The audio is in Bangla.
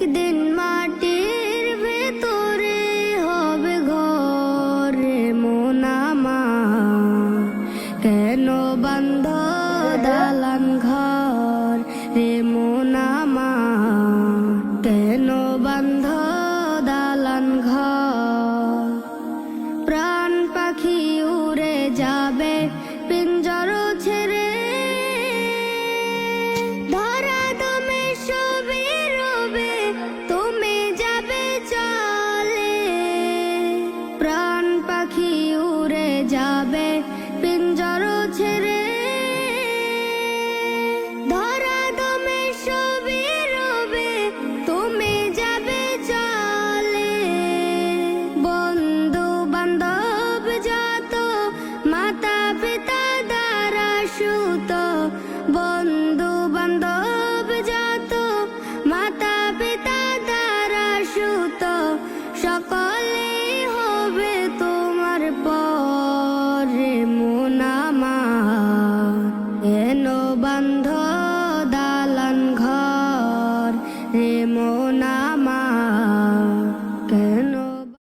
একদিন মাটির ভেতরে হবে ঘর রে মন আমার, কেন বান্ধ দালান ঘর রে মন আমার, কেন বান্ধ দালান ঘর। প্রাণ পাখি উড়ে যাবে পিঞ্জর ছেড়ে, ধরা দমে সবে রবে তুমি যাবে চলে। প্রাণ পাখি উড়ে যাবে পিঞ্জর ছেড়ে, ধরা দমে সবে রবে তুমি যাবে চলে। বন্ধু বান্ধব যত মাতা পিতা দ্বারা সুত, বন্ধু বান্ধব যত মাতা পিতা দ্বারা সুত, সকলে হবে তোমার পর রে মন আমার, কেন বান্ধ দালান ঘর রে মন